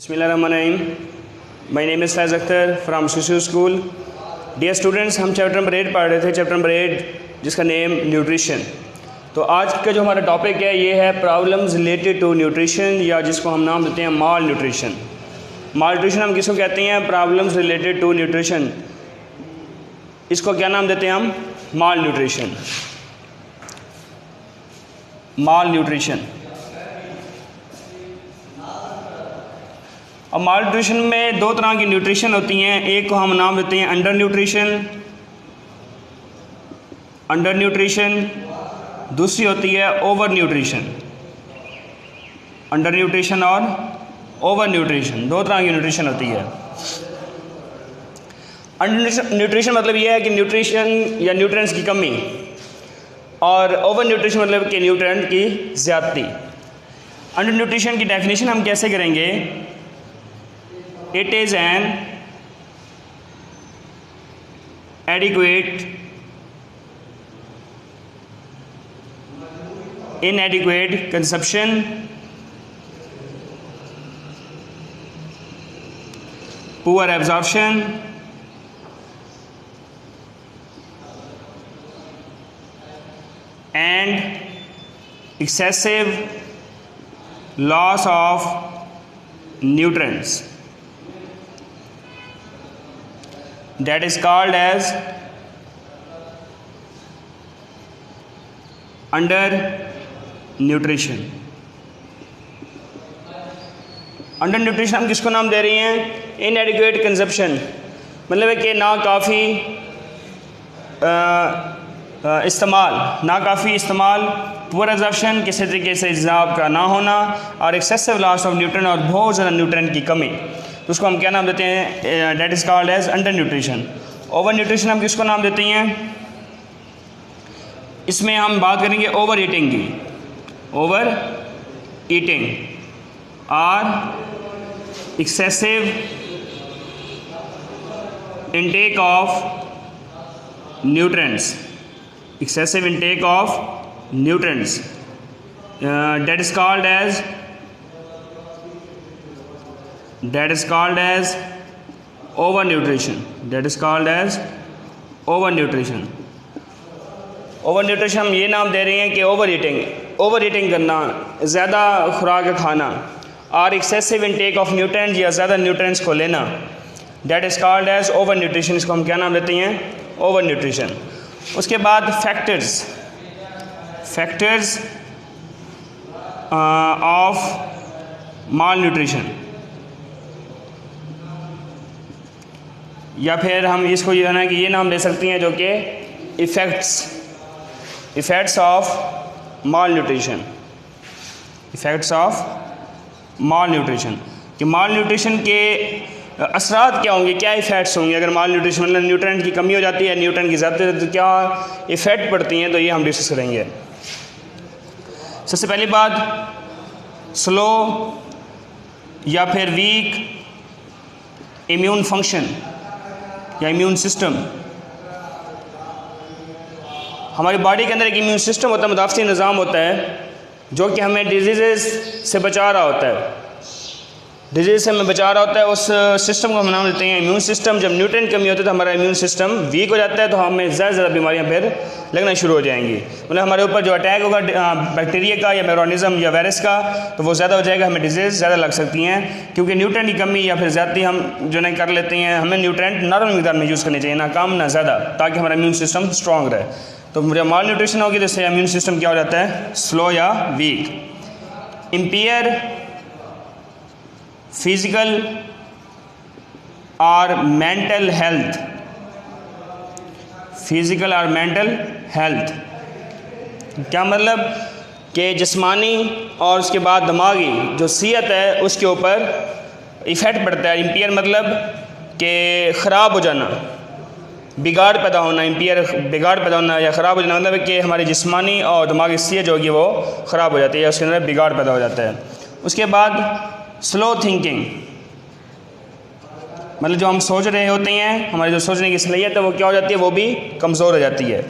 Bismillahirrahmanirrahim. My name is Faiz Akhtar from Shisu School. Dear students, हम chapter number 8 पढ़ रहे थे, chapter number 8 जिसका नेम न्यूट्रिशन। तो आज का जो हमारा टॉपिक है ये है प्रॉब्लम्स रिलेटेड टू न्यूट्रिशन, या जिसको हम नाम देते हैं माल न्यूट्रिशन। माल न्यूट्रिशन हम किसको कहते हैं? Problems related to nutrition. इसको क्या नाम देते हैं हम? Malnutrition. Malnutrition. अब माल न्यूट्रिशन में दो तरह की न्यूट्रिशन होती हैं। एक को हम नाम देते हैं अंडर न्यूट्रिशन, अंडर न्यूट्रिशन। दूसरी होती है ओवर न्यूट्रिशन, अंडर न्यूट्रिशन और ओवर न्यूट्रिशन। दो तरह की न्यूट्रिशन होती है। अंडर न्यूट्रिशन मतलब यह है कि न्यूट्रिशन या न्यूट्रिएंट्स की कमी, और ओवर न्यूट्रिशन मतलब कि न्यूट्रिएंट की ज़्यादती। अंडर न्यूट्रिशन की डेफिनेशन हम कैसे करेंगे? It is an inadequate consumption poor absorption and excessive loss of nutrients. That is called as under nutrition. Under nutrition हम किसको नाम दे रही हैं? इनएडिक्वेट कंजप्शन, मतलब है कि ना काफ़ी इस्तेमाल, ना काफ़ी इस्तेमाल, पुअर एब्जॉर्प्शन, किसी तरीके से इजाब का ना होना, और एक्सेसिव लॉस ऑफ न्यूट्रिएंट, और बहुत ज़्यादा न्यूट्रिएंट की कमी। तो उसको हम क्या नाम देते हैं? That is called as under nutrition. Over nutrition हम किसको नाम देते हैं? इसमें हम बात करेंगे ओवर ईटिंग की। ओवर ईटिंग और excessive intake of nutrients, excessive intake of nutrients, that is called as over nutrition. That is called as over nutrition. Over nutrition हम ये नाम दे रहे हैं कि ओवर ईटिंग करना, ज़्यादा खुराक खाना, और एक्सेसिव इंटेक ऑफ न्यूट्रिएंट्स या ज़्यादा न्यूट्रिएंट्स को लेना, that is called as over nutrition. इसको हम क्या नाम देते हैं? Over nutrition. उसके बाद फैक्टर्स ऑफ माल न्यूट्रिशन, या फिर हम इसको ये है ना कि ये नाम दे सकते हैं जो कि effects of mall nutrition. Effects of mall nutrition, कि माल न्यूट्रिशन के असरात क्या होंगे, क्या इफ़ेक्ट्स होंगे अगर माल न्यूट्रिशन मतलब न्यूट्रिएंट की कमी हो जाती है, न्यूट्रिएंट की ज़्यादा, तो क्या इफ़ेक्ट पड़ती हैं, तो ये हम डिस्कस करेंगे। सबसे पहली बात, स्लो या फिर वीक इम्यून फंक्शन या इम्यून सिस्टम। हमारी बॉडी के अंदर एक इम्यून सिस्टम होता है, मुदाफ़ती निज़ाम होता है, जो कि हमें डिजीज़ से बचा रहा होता है। डिजीज़ से हमें बचा रहा होता है, उस सिस्टम को हम नाम देते हैं इम्यून सिस्टम। जब न्यूट्रिएंट कमी होती है तो हमारा इम्यून सिस्टम वीक हो जाता है, तो हमें ज़्यादा बीमारियाँ फिर लगना शुरू हो जाएंगी। मतलब हमारे ऊपर जो अटैक होगा बैक्टीरिया का या माइक्रोऑर्गेनिज्म या वायरस का, तो वो ज़्यादा हो जाएगा, हमें डिजीज़ ज़्यादा लग सकती हैं, क्योंकि न्यूट्रिएंट की कमी या फिर ज़्यादती हम जो नहीं कर लेते हैं। हमें न्यूट्रिएंट नॉर्मल मिक़दार में यूज़ करनी चाहिए, ना कम ना ज़्यादा, ताकि हमारा इम्यून सिस्टम स्ट्रॉन्ग रहे। तो जब माल न्यूट्रिशन होगी तो इससे इम्यून सिस्टम क्या हो जाता है? स्लो या वीक। इम्पेयर फिजिकल और मेंटल हेल्थ, फिजिकल और मेंटल हेल्थ क्या मतलब? कि जिस्मानी और उसके बाद दिमागी जो सेहत है उसके ऊपर इफ़ेक्ट पड़ता है। इम्पेयर मतलब कि ख़राब हो जाना, बिगाड़ पैदा होना। इम्पेयर बिगाड़ पैदा होना या ख़राब हो जाना मतलब कि हमारी जिस्मानी और दिमागी सेहत जो होगी वो ख़राब हो जाती है, उसके अंदर बिगाड़ पैदा हो जाता है। उसके बाद स्लो थिंकिंग, मतलब जो हम सोच रहे होते हैं, हमारी जो सोचने की सलाहियत है वो क्या हो जाती है? वो भी कमज़ोर हो जाती है।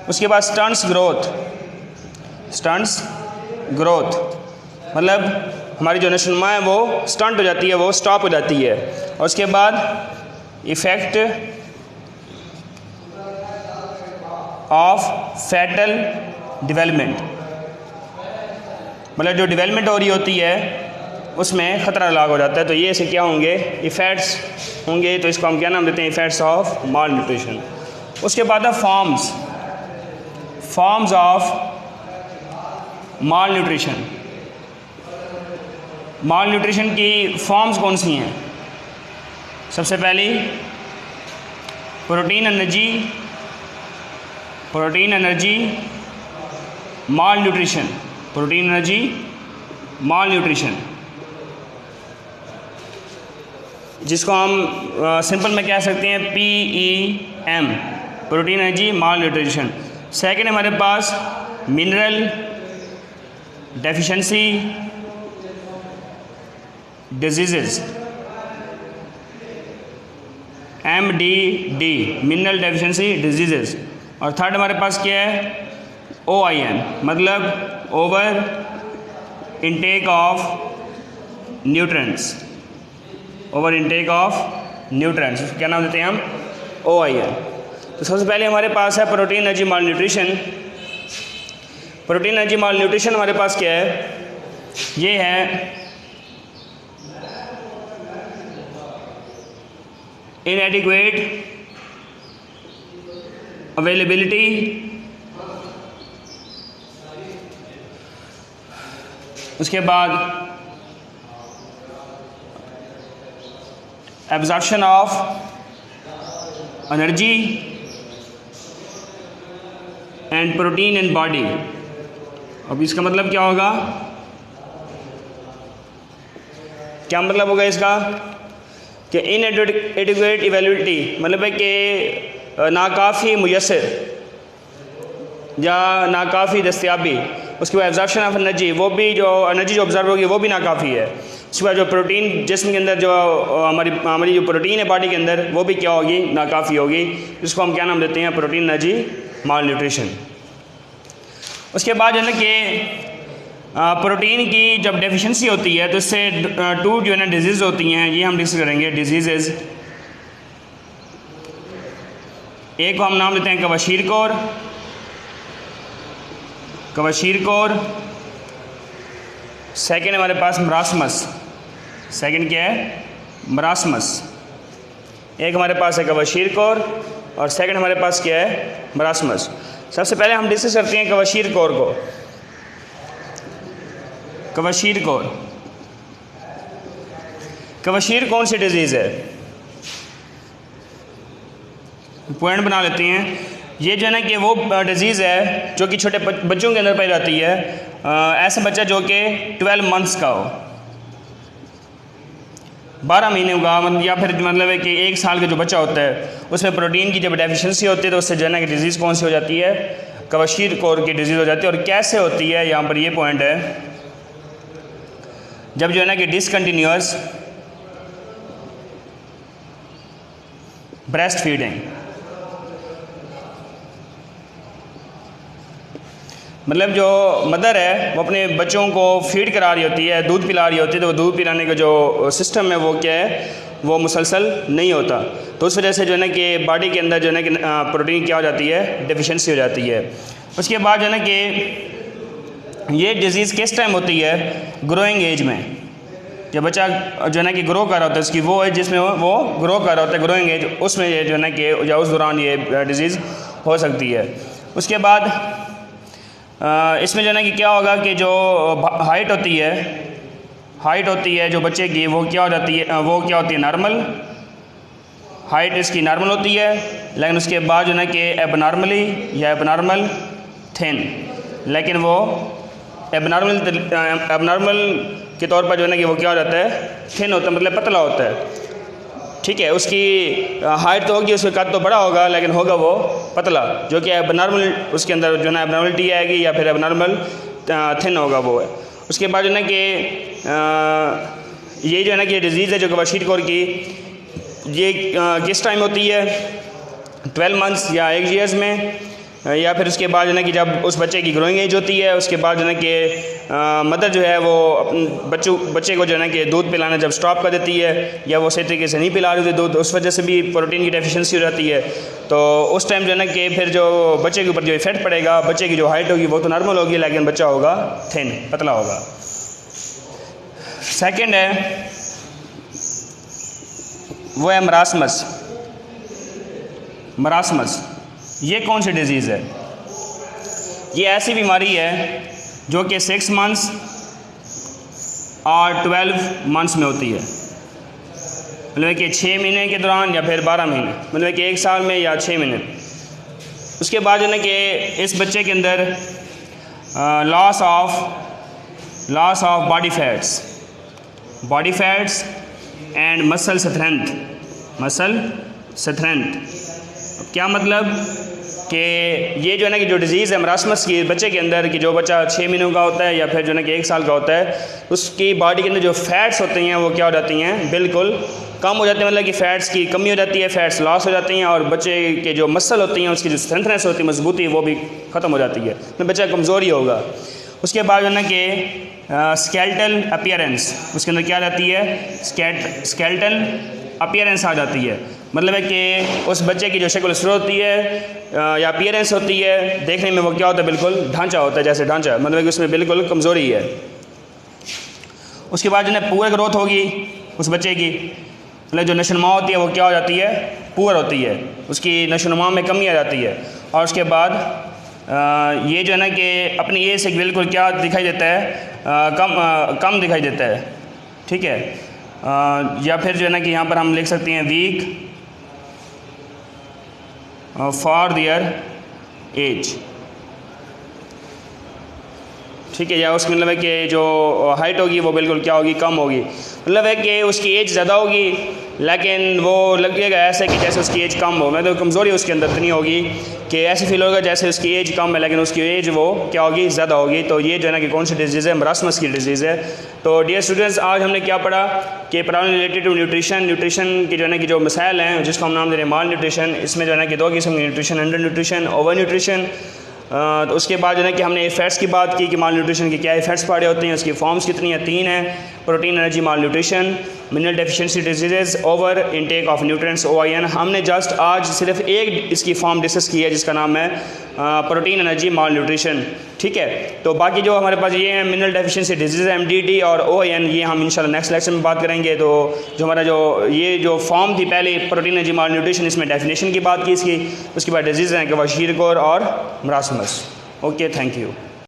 उसके बाद स्टंट्स ग्रोथ मतलब हमारी जो नशोनुमा है वो स्टंट हो जाती है, वो स्टॉप हो जाती है। और उसके बाद इफ़ेक्ट ऑफ फैटल डेवलपमेंट, मतलब जो डेवलपमेंट हो रही होती है उसमें ख़तरा लाग हो जाता है। तो ये ऐसे क्या होंगे, इफ़ेक्ट्स होंगे। तो इसको हम क्या नाम देते हैं, इफ़ेक्ट्स ऑफ माल न्यूट्रिशन। उसके बाद है forms of malnutrition. Malnutrition की फॉर्म्स कौन सी हैं? सबसे पहली protein energy malnutrition, protein energy malnutrition, जिसको हम सिंपल में कह सकते हैं PEM, protein energy malnutrition. Second हमारे पास mineral deficiency disease, MDD, mineral deficiency disease. और थर्ड हमारे पास क्या है, OIN, मतलब over intake of nutrients, over intake of nutrients, क्या नाम देते हैं हम, OIN। तो सबसे पहले हमारे पास है protein energy malnutrition. Protein energy माल न्यूट्रिशन हमारे पास क्या है, ये है इनएडिक्वेट अवेलेबिलिटी उसके बाद absorption of energy and protein in body. अब इसका मतलब क्या होगा, क्या मतलब होगा इसका कि इनएडिक्वेट अवेलेबिलिटी मतलब है कि नाकाफ़ी मुयसर या नाकाफ़ी दस्तियाबी। उसके बाद एब्जॉर्प्शन ऑफ एनर्जी, वो भी जो एनर्जी जो ऑब्जर्व होगी वो भी नाकाफ़ी है। उसके बाद जो प्रोटीन जिस्म के अंदर जो हमारी जो प्रोटीन है बॉडी के अंदर वो भी क्या होगी, नाकाफ़ी होगी। इसको हम क्या नाम देते हैं, प्रोटीन एनर्जी माल न्यूट्रिशन। उसके बाद जो है ना कि प्रोटीन की जब डेफिशिएंसी होती है तो इससे टू जो है ना डिजीज़ होती हैं, ये हम डिस्कस करेंगे डिजीज़। एक को हम नाम देते हैं कवशीर कोर। सेकेंड हमारे पास मरासमस, सेकेंड क्या है, मरासमस। एक हमारे पास है कवशीर कोर और सेकेंड हमारे पास क्या है, मरासमस। सबसे पहले हम डिस्कस करते हैं कवशीर कोर को। कवशीर कौन सी डिजीज़ है, पॉइंट बना लेते हैं। ये जो है ना कि वो डिज़ीज़ है जो कि छोटे बच्चों के अंदर पाई जाती है। ऐसा बच्चा जो कि 12 मंथ्स का हो, 12 महीने का, या फिर मतलब है कि 1 साल का जो बच्चा होता है उसमें प्रोटीन की जब डेफिशिएंसी होती है तो उससे जो है ना कि डिज़ीज़ कौन सी हो जाती है, कवशीर कोर की डिज़ीज़ हो जाती है। और कैसे होती है, यहाँ पर ये पॉइंट है, जब जो है ना कि डिसकंटिन्यूअस ब्रेस्ट फीडिंग, मतलब जो मदर है वो अपने बच्चों को फीड करा रही होती है, दूध पिला रही होती है, तो दूध पिलाने का जो सिस्टम है वो क्या है, वो मुसलसल नहीं होता। तो उस वजह से जो है ना कि बॉडी के अंदर जो है ना कि प्रोटीन क्या हो जाती है, डेफिशिएंसी हो जाती है। उसके बाद जो है ना कि ये डिज़ीज़ किस टाइम होती है, ग्रोइंग एज में। जब बच्चा जो है ना कि ग्रो कर रहा होता है, उसकी वो एज जिसमें वो ग्रो कर रहा होता है, ग्रोइंग एज, उसमें ये जो है ना कि या उस दौरान ये डिज़ीज़ हो सकती है। उसके बाद इसमें जो है ना कि क्या होगा कि जो हाइट होती है जो बच्चे की, वो क्या होती है नॉर्मल हाइट, इसकी नॉर्मल होती है। लेकिन उसके बाद जो है ना कि एबनॉर्मली या एबनॉर्मल थिन, लेकिन वो एबनॉर्मल के तौर पर जो है ना कि वो क्या हो जाता है, थिन होता है, मतलब पतला होता है। ठीक है, उसकी हाइट तो होगी, उसका कद तो बड़ा होगा, लेकिन होगा वो पतला, जो कि एबनॉर्मल, उसके अंदर जो है ना एबनॉर्मलिटी आएगी या फिर एबनॉर्मल थिन होगा वो है। उसके बाद जो है ना कि ये जो है ना कि डिज़ीज़ है जो कवशीर कोर की, ये किस टाइम होती है, 12 मंथ्स या 1 ईयर्स में। या फिर उसके बाद जो है कि जब उस बच्चे की ग्रोइंग एज होती है उसके बाद जो है कि मदर जो है वो बच्चे को जो है कि दूध पिलाना जब स्टॉप कर देती है या वो सही तरीके से नहीं पिला रही होती दूध, उस वजह से भी प्रोटीन की डेफिशिएंसी हो जाती है। तो उस टाइम जो है ना कि फिर जो बच्चे के ऊपर जो इफेक्ट पड़ेगा, बच्चे की जो हाइट होगी वो तो नॉर्मल होगी लेकिन बच्चा होगा थिन, पतला होगा। सेकंड है वो है मरासमस। मरासमस ये कौन सी डिज़ीज़ है? ये ऐसी बीमारी है जो कि 6 मंथ्स और 12 मंथ्स में होती है, मतलब कि 6 महीने के दौरान या फिर 12 महीने, मतलब कि 1 साल में या 6 महीने। उसके बाद जो है कि इस बच्चे के अंदर loss of body fats and muscle strength. क्या मतलब कि ये जो है ना कि जो डिज़ीज़ है मरासमस की बच्चे के अंदर कि जो बच्चा 6 महीनों का होता है या फिर जो है ना कि 1 साल का होता है, उसकी बॉडी के अंदर जो फैट्स होती हैं वो क्या हो जाती हैं, बिल्कुल कम हो जाती है, मतलब कि फ़ैट्स की कमी हो जाती है, फैट्स लॉस हो जाती हैं और बच्चे के जो मसल होती हैं उसकी जो स्ट्रेंथनेस होती है, मजबूती, वो भी ख़त्म हो जाती है, तो बच्चा कमज़ोरी होगा। उसके बाद जो है ना कि स्केलेटल अपीयरेंस, उसके अंदर क्या आ जाती है, स्केलेटल अपीयरेंस आ जाती है, मतलब है कि उस बच्चे की जो शक्ल सूरत होती है या अपीयरेंस होती है, देखने में वो क्या होता है, बिल्कुल ढांचा होता है, जैसे ढांचा, मतलब कि उसमें बिल्कुल कमज़ोरी है। उसके बाद जो है पूअर ग्रोथ होगी उस बच्चे की, मतलब जो नशोनुमा होती है वो क्या हो जाती है, पुअर होती है, उसकी नशोनुमा में कमी आ जाती है। और उसके बाद ये जो है ना कि अपनी एज से बिल्कुल क्या दिखाई देता है, कम दिखाई देता है, ठीक है। या फिर जो है ना कि यहाँ पर हम लिख सकते हैं वीक फॉर देयर एज, ठीक है। या उसका मतलब है कि जो हाइट होगी वो बिल्कुल क्या होगी, कम होगी, मतलब है कि उसकी एज ज़्यादा होगी लेकिन वो लगेगा ऐसे कि जैसे उसकी एज कम हो, मतलब कमज़ोरी उसके अंदर इतनी होगी कि ऐसे फील होगा जैसे उसकी एज कम है लेकिन उसकी एज वो क्या होगी, ज़्यादा होगी। तो ये जो है ना कि कौन सी डिज़ीज़ है, मरासमस की डिज़ीज़ है। तो डियर स्टूडेंट्स, आज हमने क्या पढ़ा कि प्रॉब्लम रिलेटेड टू न्यूट्रिशन की जो है ना कि जो मसाइल हैं जिसको हम नाम दे रहे हैं माल न्यूट्रिशन, इसमें जो है ना कि 2 किस्म की nutrition, under nutrition, over nutrition. तो उसके बाद जो है कि हमने इफेक्ट्स की बात की कि माल न्यूट्रिशन के क्या इफेक्ट्स पड़े होते हैं, उसकी फॉर्म्स कितनी हैं, 3 हैं, protein, energy, mall nutrition, mineral deficiency disease, over intake of nutrients, OIN। हमने जस्ट आज सिर्फ एक इसकी फॉर्म डिस्कस की है जिसका नाम है प्रोटीन, एनर्जी, माल न्यूट्रिशन, ठीक है। तो बाकी जो हमारे पास ये हैं मिनरल डेफिशिएंसी डिजीज़, MDD और OIN, ये हम इंशाल्लाह नेक्स्ट लेक्चर में बात करेंगे। तो जो हमारा ये जो फॉर्म थी पहले प्रोटीन, एनर्जी, माल न्यूट्रिशन, इसमें डेफिनेशन की बात की इसकी, उसके बाद डिजीज़ हैं कि वशीरकोर और मरासमस। Okay, thank you.